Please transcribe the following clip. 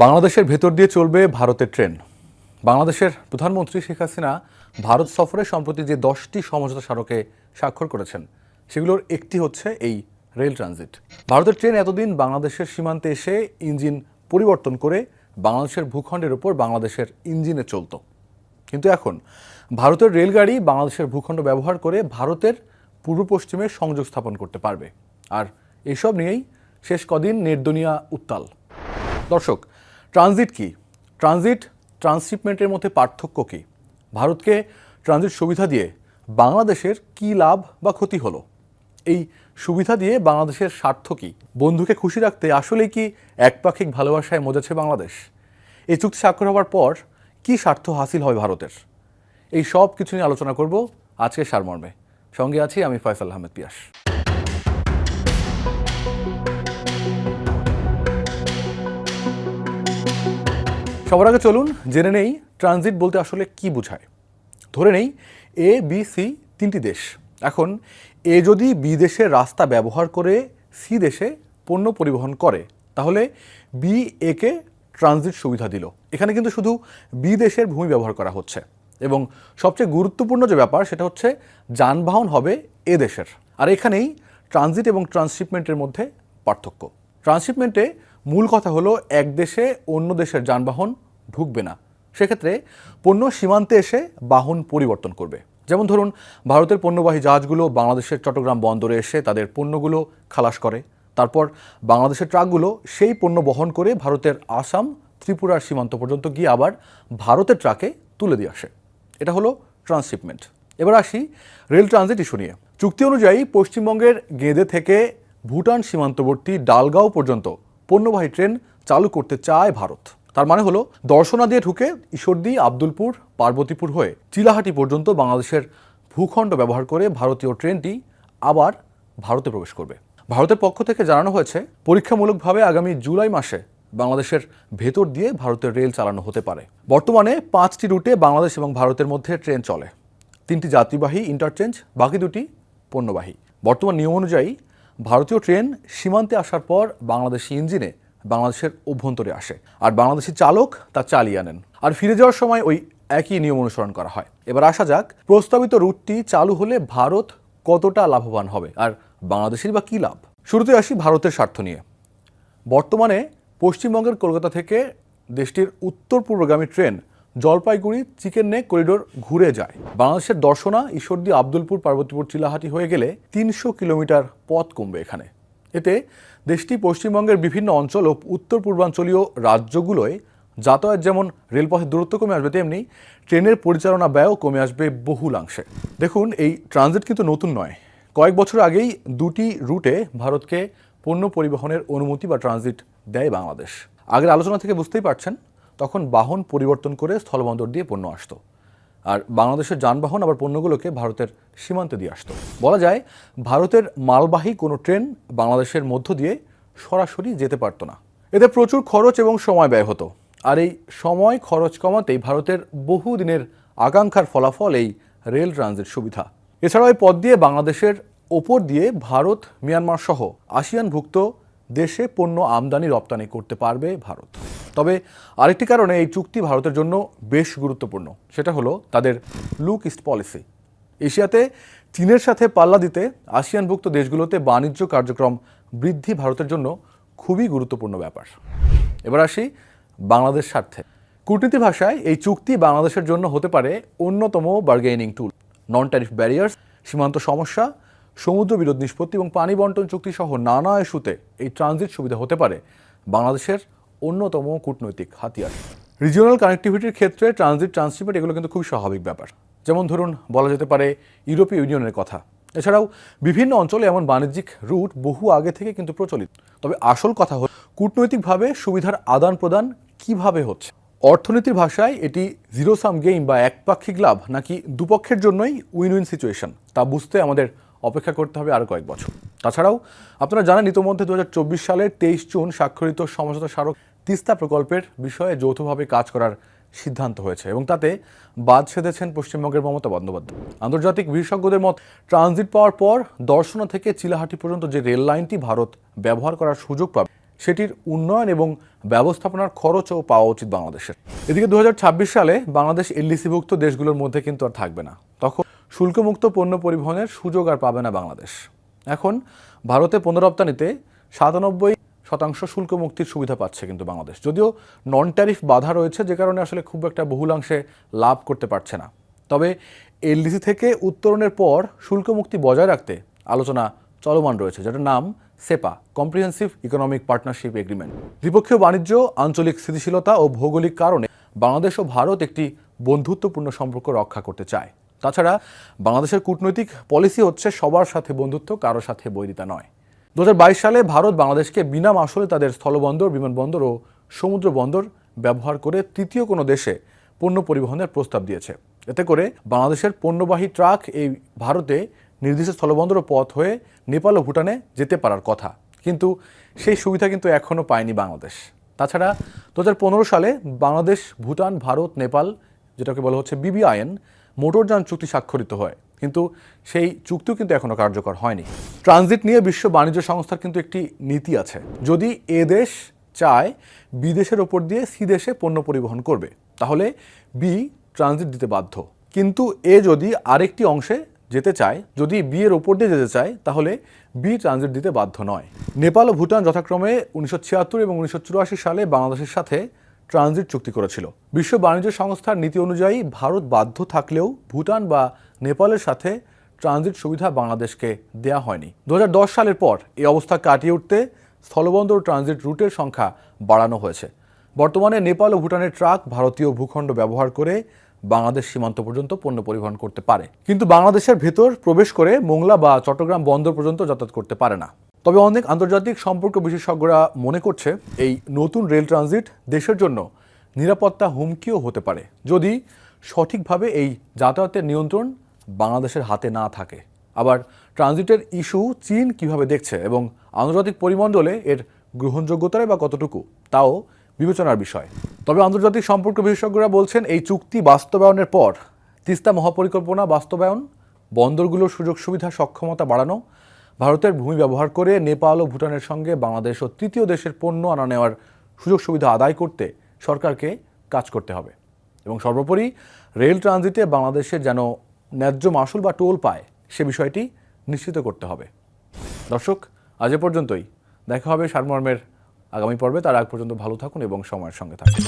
বাংলাদেশের ভেতর দিয়ে চলবে ভারতের ট্রেন। বাংলাদেশের প্রধানমন্ত্রী শেখ হাসিনা ভারত সফরে সম্প্রতি যে 10টি সমঝোতা স্মারকে স্বাক্ষর করেছেন সেগুলোর একটি হচ্ছে এই রেল ট্রানজিট। ভারতের ট্রেন এতদিন বাংলাদেশের সীমান্তে এসে ইঞ্জিন পরিবর্তন করে বাংলাদেশের ভূখণ্ডের উপর বাংলাদেশের ইঞ্জিনে চলত, কিন্তু এখন ভারতের রেলগাড়ি বাংলাদেশের ভূখণ্ড ব্যবহার করে ভারতের পূর্ব পশ্চিমে সংযোগ স্থাপন করতে পারবে। আর এসব নিয়েই শেষ কদিন নেটদুনিয়া উত্তাল। দর্শক, ট্রানজিট কি? ট্রান্সশিপমেন্টের মধ্যে পার্থক্য কী? ভারতকে ট্রানজিট সুবিধা দিয়ে বাংলাদেশের কী লাভ বা ক্ষতি হলো? এই সুবিধা দিয়ে বাংলাদেশের স্বার্থ কী? বন্ধুকে খুশি রাখতে আসলেই কি একপাক্ষিক ভালোবাসায় মজেছে বাংলাদেশ? এই চুক্তি স্বাক্ষর হওয়ার পর কী স্বার্থ হাসিল হয় ভারতের? এই সব কিছু নিয়ে আলোচনা করব আজকের সারমর্মে। সঙ্গে আছি আমি ফয়সাল আহমেদ পিয়াস। সবার আগে চলুন জেনে নেই ট্রানজিট বলতে আসলে কি বোঝায়। ধরে নেই এ, বি, সি তিনটি দেশ। এখন এ যদি বি দেশের রাস্তা ব্যবহার করে সি দেশে পণ্য পরিবহন করে, তাহলে বি একে ট্রানজিট সুবিধা দিল। এখানে কিন্তু শুধু বি দেশের ভূমি ব্যবহার করা হচ্ছে, এবং সবচেয়ে গুরুত্বপূর্ণ যে ব্যাপার সেটা হচ্ছে যানবাহন হবে এ দেশের। আর এখানেই ট্রানজিট এবং ট্রান্সশিপমেন্টের মধ্যে পার্থক্য। ট্রান্সশিপমেন্টে মূল কথা হলো এক দেশে অন্য দেশের যানবাহন ঢুকবে না। সেক্ষেত্রে পণ্য সীমান্তে এসে বাহন পরিবর্তন করবে। যেমন ধরুন, ভারতের পণ্যবাহী জাহাজগুলো বাংলাদেশের চট্টগ্রাম বন্দরে এসে তাদের পণ্যগুলো খালাস করে, তারপর বাংলাদেশের ট্রাকগুলো সেই পণ্য বহন করে ভারতের আসাম, ত্রিপুরার সীমান্ত পর্যন্ত গিয়ে আবার ভারতের ট্রাকে তুলে দিয়ে আসে। এটা হলো ট্রান্সশিপমেন্ট। এবার আসি রেল ট্রানজিট ইস্যু নিয়ে। চুক্তি অনুযায়ী পশ্চিমবঙ্গের গেদে থেকে ভুটান সীমান্তবর্তী ডালগাঁও পর্যন্ত পণ্যবাহী ট্রেন চালু করতে চায় ভারত। তার মানে হলো দর্শনা দিয়ে ঢুকে ঈশ্বরদী, আব্দুলপুর, পার্বতীপুর হয়ে চিলাহাটি পর্যন্ত বাংলাদেশের ভূখণ্ড ব্যবহার করে ভারতীয় ট্রেনটি আবার ভারতে প্রবেশ করবে। ভারতের পক্ষ থেকে জানানো হয়েছে পরীক্ষামূলকভাবে আগামী জুলাই মাসে বাংলাদেশের ভেতর দিয়ে ভারতের রেল চালানো হতে পারে। বর্তমানে 5টি রুটে বাংলাদেশ এবং ভারতের মধ্যে ট্রেন চলে। 3টি যাত্রীবাহী ইন্টারচেঞ্জ, বাকি 2টি পণ্যবাহী। বর্তমান নিয়ম অনুযায়ী ভারতীয় ট্রেন সীমান্তে আসার পর বাংলাদেশি ইঞ্জিনে বাংলাদেশের অভ্যন্তরে আসে, আর বাংলাদেশি চালক তা চালিয়ে আনেন, আর ফিরে যাওয়ার সময় ওই একই নিয়ম অনুসরণ করা হয়। এবার আসা যাক, প্রস্তাবিত রুটটি চালু হলে ভারত কতটা লাভবান হবে, আর বাংলাদেশের বা কী লাভ? শুরুতে আসি ভারতের স্বার্থ নিয়ে। বর্তমানে পশ্চিমবঙ্গের কলকাতা থেকে দেশটির উত্তর পূর্বগামী train Jalpaiguri chicken neck corridor ঘুরে যায়। বাংলাদেশের দর্শনা, ঈশ্বরদী, আব্দুলপুর, পার্বতীপুর, চিলাহাটি হয়ে গেলে 300 কিলোমিটার পথ কমবে এখানে। এতে দেশটি পশ্চিমবঙ্গের বিভিন্ন অঞ্চল ও উত্তর পূর্বাঞ্চলীয় রাজ্যগুলোয় যাতায়াত যেমন রেলপথের দূরত্ব কমে আসবে, তেমনি ট্রেনের পরিচালনা ব্যয়ও কমে আসবে বহুলাংশে। দেখুন, এই ট্রানজিট কিন্তু নতুন নয়। কয়েক বছর আগেই 2টি রুটে ভারতকে পণ্য পরিবহনের অনুমতি বা ট্রানজিট দেয় বাংলাদেশ। আগের আলোচনা থেকে বুঝতেই পারছেন, তখন বাহন পরিবর্তন করে স্থলবন্দর দিয়ে পণ্য আসতো, আর বাংলাদেশের যানবাহন আবার পণ্যগুলোকে ভারতের সীমান্তে দিয়ে আসতো। বলা যায় ভারতের মালবাহী কোনো ট্রেন বাংলাদেশের মধ্য দিয়ে সরাসরি যেতে পারতো না। এতে প্রচুর খরচ এবং সময় ব্যয় হতো, আর এই সময় খরচ কমাতেই ভারতের বহুদিনের আকাঙ্ক্ষার ফলাফল এই রেল ট্রানজিট সুবিধা। এছাড়াও এই পথ দিয়ে বাংলাদেশের ওপর দিয়ে ভারত, মিয়ানমার সহ আসিয়ানভুক্ত দেশে পণ্য আমদানি রপ্তানি করতে পারবে ভারত। তবে আরেকটি কারণে এই চুক্তি ভারতের জন্য বেশ গুরুত্বপূর্ণ, সেটা হলো তাদের লুক ইস্ট পলিসি। এশিয়াতে চীনের সাথে পাল্লা দিতে আসিয়ানভুক্ত দেশগুলোতে বাণিজ্য কার্যক্রম বৃদ্ধি ভারতের জন্য খুবই গুরুত্বপূর্ণ ব্যাপার। এবার আসি বাংলাদেশ স্বার্থে। কূটনীতি ভাষায় এই চুক্তি বাংলাদেশের জন্য হতে পারে অন্যতম বার্গেনিং টুল। নন ট্যারিফ ব্যারিয়ার্স, সীমান্ত সমস্যা, সমুদ্র বিরোধ নিষ্পত্তি এবং পানি বন্টন চুক্তি সহ নানা ইস্যুতে এই ট্রানজিট সুবিধা হতে পারে বাংলাদেশের অন্যতম কূটনৈতিক হাতিয়ার। রিজিওনাল কানেক্টিভিটির ক্ষেত্রে ট্রানজিট, ট্রান্সশিপমেন্ট এগুলো কিন্তু খুবই স্বাভাবিক ব্যাপার। যেমন ধরুন, বলা যেতে পারে ইউরোপীয় ইউনিয়নের কথা। এছাড়াও বিভিন্ন অঞ্চলে এমন বাণিজ্যিক রুট বহু আগে থেকে কিন্তু প্রচলিত। তবে আসল কথা হল কূটনৈতিকভাবে সুবিধার আদান প্রদান কিভাবে হচ্ছে। অর্থনীতির ভাষায় এটি জিরো সাম গেম বা একপাক্ষিক লাভ, নাকি দুপক্ষের জন্যই উইন উইন সিচুয়েশন, তা বুঝতে আমাদের অপেক্ষা করতে হবে আরও কয়েক বছর। তাছাড়াও আপনারা জানেন, ইতোমধ্যে 2024 সালের 23 জুন স্বাক্ষরিত সমঝোতা স্মারক তিস্তা প্রকল্পের বিষয়ে যৌথভাবে কাজ করার সিদ্ধান্ত হয়েছে, এবং তাতে বাদ সেধেছেন পশ্চিমবঙ্গের মমতা বন্দ্যোপাধ্যায়। আন্তর্জাতিক বিশেষজ্ঞদের মত, ট্রানজিট পাওয়ার পর দর্শনা থেকে চিলাহাটি পর্যন্ত যে রেল লাইনটি ভারত ব্যবহার করার সুযোগ পাবে, সেটির উন্নয়ন এবং ব্যবস্থাপনার খরচও পাওয়া উচিত বাংলাদেশের। এদিকে 2026 সালে বাংলাদেশ এলডিসিভুক্ত দেশগুলোর মধ্যে কিন্তু আর থাকবে না। তখন শুল্কমুক্ত পণ্য পরিবহনের সুযোগ আর পাবে না বাংলাদেশ। এখন ভারতে পণ্য রপ্তানিতে 97% শুল্ক মুক্তির সুবিধা পাচ্ছে কিন্তু বাংলাদেশ, যদিও নন ট্যারিফ বাধা রয়েছে, যে কারণে আসলে খুব একটা বহুলাংশে লাভ করতে পারছে না। তবে এলডিসি থেকে উত্তরণের পর শুল্ক মুক্তি বজায় রাখতে আলোচনা চলমান রয়েছে, যেটার নাম সেপা, কম্প্রিহেন্সিভ ইকোনমিক পার্টনারশিপ এগ্রিমেন্ট। দ্বিপক্ষীয় বাণিজ্য, আঞ্চলিক স্থিতিশীলতা ও ভৌগোলিক কারণে বাংলাদেশ ও ভারত একটি বন্ধুত্বপূর্ণ সম্পর্ক রক্ষা করতে চায়। তাছাড়া বাংলাদেশের কূটনৈতিক পলিসি হচ্ছে সবার সাথে বন্ধুত্ব, কারোর সাথে বৈরিতা নয়। 2022 সালে ভারত বাংলাদেশকে বিনা মাশুলে তাদের স্থলবন্দর, বিমানবন্দর ও সমুদ্র বন্দর ব্যবহার করে তৃতীয় কোনো দেশে পণ্য পরিবহনের প্রস্তাব দিয়েছে। এতে করে বাংলাদেশের পণ্যবাহী ট্রাক এই ভারতে নির্দিষ্ট স্থলবন্দর ও পথ হয়ে নেপাল ও ভুটানে যেতে পারার কথা, কিন্তু সেই সুবিধা কিন্তু এখনও পায়নি বাংলাদেশ। তাছাড়া 2015 সালে বাংলাদেশ, ভুটান, ভারত, নেপাল, যেটাকে বলা হচ্ছে বিবিআইএন মোটরযান চুক্তি স্বাক্ষরিত হয়, কিন্তু সেই চুক্তিও কিন্তু এখনও কার্যকর হয়নি। ট্রানজিট নিয়ে বিশ্ব বাণিজ্য সংস্থার কিন্তু একটি নীতি আছে। যদি এ দেশ চায় বিদেশের ওপর দিয়ে সি দেশে পণ্য পরিবহন করবে, তাহলে বি ট্রানজিট দিতে বাধ্য। কিন্তু এ যদি আরেকটি অংশে যেতে চায়, যদি বি এর ওপর দিয়ে যেতে চায়, তাহলে বি ট্রানজিট দিতে বাধ্য নয়। নেপাল ও ভুটান যথাক্রমে 1976 এবং 1984 সালে বাংলাদেশের সাথে ট্রানজিট চুক্তি করেছিল। বিশ্ব বাণিজ্য সংস্থার নীতি অনুযায়ী ভারত বাধ্য থাকলেও ভুটান বা নেপালের সাথে ট্রানজিট সুবিধা বাংলাদেশকে দেয়া হয়নি। 2010 সালের পর এই অবস্থা কাটিয়ে উঠতে স্থলবন্দর ট্রানজিট রুটের সংখ্যা বাড়ানো হয়েছে। বর্তমানে নেপাল ও ভুটানের ট্রাক ভারতীয় ভূখণ্ড ব্যবহার করে বাংলাদেশ সীমান্ত পর্যন্ত পণ্য পরিবহন করতে পারে, কিন্তু বাংলাদেশের ভেতর প্রবেশ করে মোংলা বা চট্টগ্রাম বন্দর পর্যন্ত যাতায়াত করতে পারে না। তবে অনেক আন্তর্জাতিক সম্পর্ক বিশেষজ্ঞরা মনে করছে এই নতুন রেল ট্রানজিট দেশের জন্য নিরাপত্তা হুমকিও হতে পারে, যদি সঠিকভাবে এই যাতায়াতের নিয়ন্ত্রণ বাংলাদেশের হাতে না থাকে। আবার ট্রানজিটের ইস্যু চীন কিভাবে দেখছে এবং আন্তর্জাতিক পরিমণ্ডলে এর গ্রহণযোগ্যতায় বা কতটুকু, তাও বিবেচনার বিষয়। তবে আন্তর্জাতিক সম্পর্ক বিশেষজ্ঞরা বলছেন, এই চুক্তি বাস্তবায়নের পর তিস্তা মহাপরিকল্পনা বাস্তবায়ন, বন্দরগুলোর সুযোগ সুবিধা সক্ষমতা বাড়ানো, ভারতের ভূমি ব্যবহার করে নেপাল ও ভুটানের সঙ্গে বাংলাদেশ ও তৃতীয় দেশের পণ্য আনা নেওয়ার সুযোগ সুবিধা আদায় করতে সরকারকে কাজ করতে হবে এবং সর্বোপরি রেল ট্রানজিটে বাংলাদেশের যেন ন্যায্য মাশুল বা টোল পায়, সে বিষয়টি নিশ্চিত করতে হবে। দর্শক, আজ এ পর্যন্তই। দেখা হবে সারমর্মের আগামী পর্বে। তার আগ পর্যন্ত ভালো থাকুন এবং সময়ের সঙ্গে থাকুন।